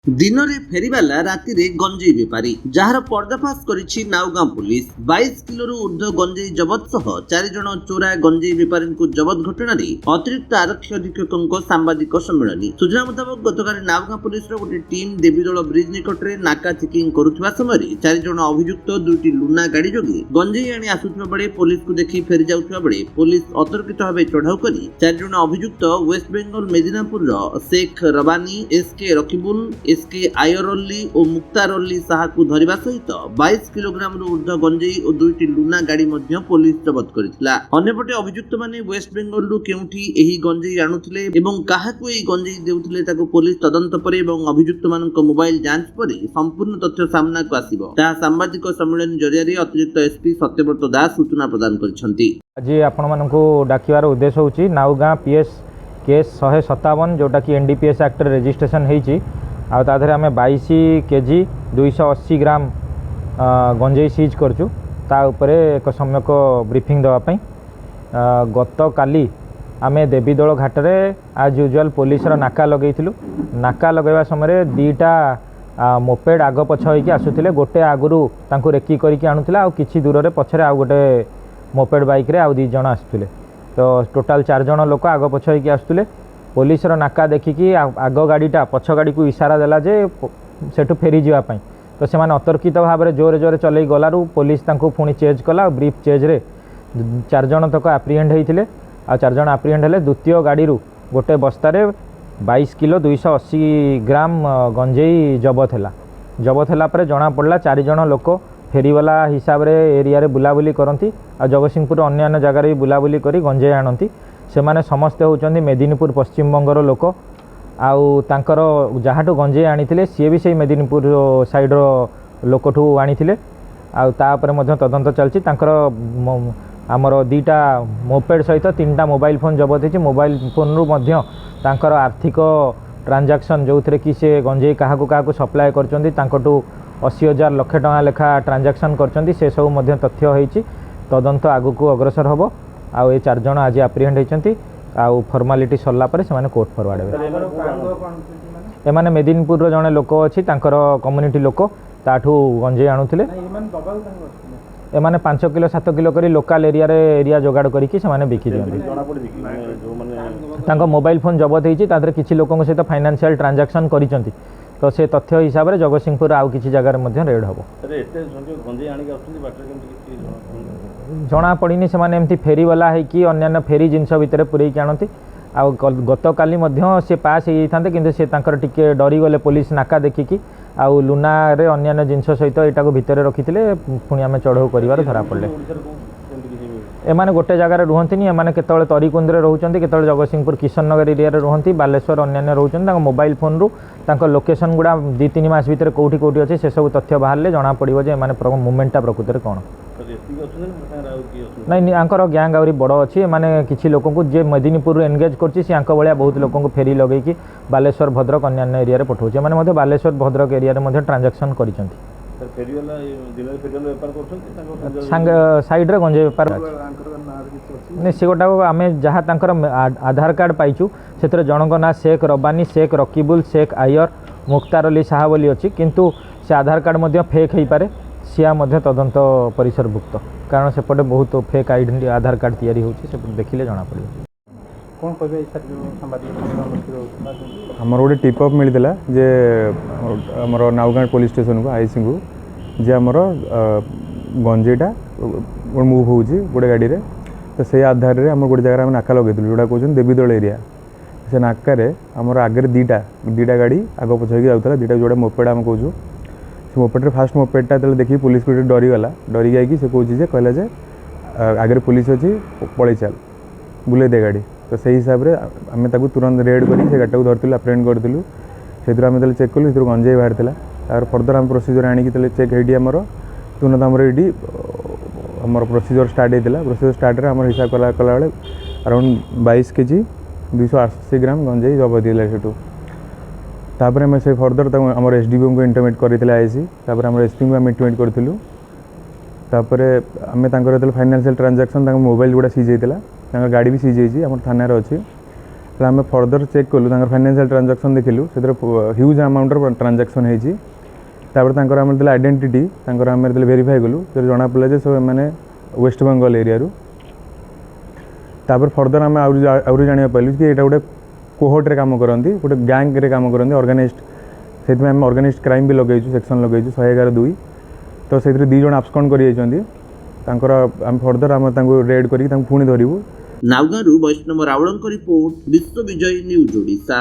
दिन में फेरीवाला राति रे गंजेई बेपारी जार पर्दाफाश करिछि नाउगां पुलिस 22 किलो ऊर्ध्व गंजेई जबत सह 4 जन चोरा गंजेई बेपारी को जबत घटना अतिरिक्त आरक्षी अधीक्षक सांबादिक सम्मेलन सूचना मुताबक गतकाली नाउगां पुलिस गोटे टीम देवीदोल ब्रिज निकट में नाका चेकिंग करुवा समय 4 जन अभियुक्त दुईटी लुना गाड़ी जोगे गंजेई आनी आसुवा बेले पुलिस को देखि फेरी जाउथबा बेले पुलिस अतर्कित भाव चढ़ाऊ कर 4 जन अभियुक्त वेस्ट बेंगल मेदिनापुर शेख रबानी एसके रकीबुल एसके आयरल्ली और मुक्तारल्ली साहा को धरिबा सहित 22 किलोग्राम ऊर्ध्व गंजेई और दुईटी लुना गाड़ी मध्य पुलिस जबत करथिला। अन्यपटे अभियुक्त माने वेस्ट बेंगल रु केउठी एही गंजेई आनुथिले एवं काहाकू एही गंजेई देउथिले ताको पुलिस तदंत परे एवं अभियुक्त मानक मोबाइल जांच परे संपूर्ण तथ्य सामना को आसीबो ता सांबादिक सम्मेलन जरिया अतिरिक्त एसपी सत्यव्रत दास सूचना प्रदान करिसंती। आज आपण मानकू डाकिवार उद्देश्य होची नाउगां पीएस केस 157 जोटा कि एनडीपीएस एक्ट रजिस्ट्रेशन होईची आ ताधरे आमे 22 केजी 280 ग्राम गंजेई सीज करचु ता उपरे एक सम्यक ब्रीफिंग देवा पई गत काली आमे देवीदोल घाट रे आज यूजुअल पुलिस रो नाका लगेइथिलु। नाका लगेवा समय दीटा मोपेड आग पछ होइकी आसुथिले गोटे आगुरु तांको रेकी करिकी आनुथिला आ किछि दूर रे पछरे आ गोटे मोपेड बाइक रे आ 2 जण आसुथिले तो टोटाल 4 जण लोक आग पछ होइकी आसुथिले। पुलिस रो नाका देखिकी आग गाड़ीटा पछ गाड़ी को इशारा देला जे सेठु फेरी जीवा पई तो से माने अतर्कित भाव में जोरे जोरे चलई गलारू पुलिस तांको पुणी चेज कला ब्रीफ चेज रे 4 जण तक एप्रिहेंड होइथिले आ 4 जण एप्रिहेंड हेले। द्वितीय गाड़ी रू गोटे बस्तारे 22 किलो 280 ग्राम गंजेई जबत हैला पर जना पड़ला 4 जण लोक फेरीवाला हिसाब रे एरिया रे बुलाबुली करती आ जगतसिंहपुर अन्य अन्य जगार भी बुलाबुली करी गंजेई आणती से माने समस्ते होचंदी मेदिनीपुर पश्चिम बंगर लोक आउ तांकर जहाटू गंजेई आनीथिले सी भी से मेदिनीपुर साइड रो लोकठू आनीथिले आ तापर मध्य तदंत चलची तांकर आमर 2टा मोपेड सहित 3टा मोबाइल फोन जबत होची। मोबाइल फोन रु मध्य तांकर आर्थिक ट्रांजैक्शन जो थे कि से गंजेई काहाकू काहाकू सप्लाय करचंदी तांकटू 80,000 लाख टका लेखा ट्रांजैक्शन करचंदी से सब मध्य तथ्य होईची। तदंत आगु अग्रसर हबो आ 4 जण आज एप्रिहेंड होइचंती आ फॉर्मालिटी सरला पर से माने कोर्ट फॉरवर्ड हेबे। एमाने मेदिनीपुर रो जणे लोक अछि तांकर कम्युनिटी लोक ताठू गंजेई आणुथिले एमाने 5 किलो 7 किलो करी लोकल एरिया जोगाड़ करिकि से माने बिकि दियंती। तांको मोबाइल फोन जबत होईची तादरे किछि लोकन सहित फाइनेंशियल ट्रांजैक्शन करिसंती तो से तथ्य हिसाब रे जगतसिंहपुर आउ किछि जगार मध्ये रेड हबो। जना पड़नी से एमती फेरी वाला है कि अन्य फेरी जिनस भितर पुरैकी आणती आ गत काली मध्य से पास हो जाते कि से तांकर टिके डरी गले पुलिस नाका देखिकी आउ लुना रे अन्य जिनस सहित एटा को भितर रखिथिले पुणी आमे चढ़ऊ करिवार धरा पड़ले। एमाने गोटे जगार रुहंतिनी एमाने केतळे तरीकुंद रे रहउचंती केतळे जगतसिंहपुर किशननगर एरिया रे रहंती बालेश्वर अन्य रहउचंती तांको मोबाइल फोन रु तांको लोकेशन गुडा 2-3 मास भितर कोठी कोठी अछि से सब तथ्य बाहरले जना पड़िबो जे एमाने मूवमेंटटा प्रकृत रे कोन नहीं आंकर गैंग आउरी बड़ अच्छी माने किछि लोक को जे मेदिनीपुर एंगेज करछि से आंक भलिया बहुत लोक को फेरी लगेकी बालेश्वर भद्रक अन्य एरिया रे पठौचे माने मध्ये बालेश्वर भद्रक एरिया रे मध्ये ट्रांजैक्शन करिसंती। फेरी वाला दिन रे फेरी वाला व्यापार करछंती संग साइड रे गंजे व्यापार ने से गोटा आमे जहा तांकर आधार कार्ड पाइछु सेतरे जनक ना शेख रबानी शेख रकीबुल शेख आयर मुक्तार अली साहा बोली अछि किंतु से आधार कार्ड मध्ये फेक हेई पारे सिया मध्ये तदंत परिसरभुक्त कारण सेपटे बहुत फेक आइडेंटिटी आधार कार्ड तैयारी होची से देखिले जना पड़े। कौन कहबे सर सांबादिक हमर गोटे टिप अप मिलला जे हमर नाउगां पुलिस स्टेशन को आईसी को जे हमर गंजेटा मूव होची गोटे गाड़ी रे तो से आधार रे हमर गोटे जगह नाका लगेइथिलु जोडा कहउछन देवीदोल एरिया से नाका रे हमर आगे दीटा गाड़ी आगो पछकी जाउतला दीटा जोडा मोपेड हम कहउछु से मोपेड फास्ट मोपेडटा तले देखि पुलिस को डरी गला डरी गई से कहूँ जे कहला जे आगे पुलिस अच्छी पलि चल बुले दे गाड़ी तो से हिसाब से आम तुरंत रेड करी से गाड़ी को धरती अप्रेहेंड करूँ से आम जो चेक कलु से गंजेई बाहर तार फर्दर आम प्रोसीजर आणिक चेक होती आमर तुरंत आमर ये आमर प्रोसीजर स्टार्ट होता प्रोसीजर स्टार्ट आम हिसाब कला बेले अराउंड 22 केजी 280 ग्राम गंजेई जबत होता से तापर आम से फर्दर आम एसडीओ को इंटिमेट करते आईसी तापर आम एसपी को आम इंटिमेट करूँ तापर आम फाइनेंशियल ट्रांजैक्शन मोबाइल गुड़ा सीज होता गाड़ी भी सीज होती आम थाना अच्छी तो आम फर्दर चेक कलु फाइनेंशियल ट्रांजैक्शन देखिलु से ह्यूज अमाउंट ट्रांजैक्शन होती आम आइडेंटिटी आम वेरीफाई कलु तो जना पड़ा जे सब मैंने वेस्ट बेंगल एरिया तापर फर्दर आम आउरी जाना पाइलु कि यहाँ गोटे कोहर्ट रे काम करती गोटे गैंग रे काम करती ऑर्गेनाइज्ड से आम ऑर्गेनाइज्ड क्राइम भी लगेचु सेक्शन लगेचु 111(2) तो से 2 जन आब्सकॉन्ड कर आम फर्दर आम रेड कर पुणी धरबू। नावगाँव वैष्णव रावल रिपोर्ट विश्व विजय न्यूज ओडिशा।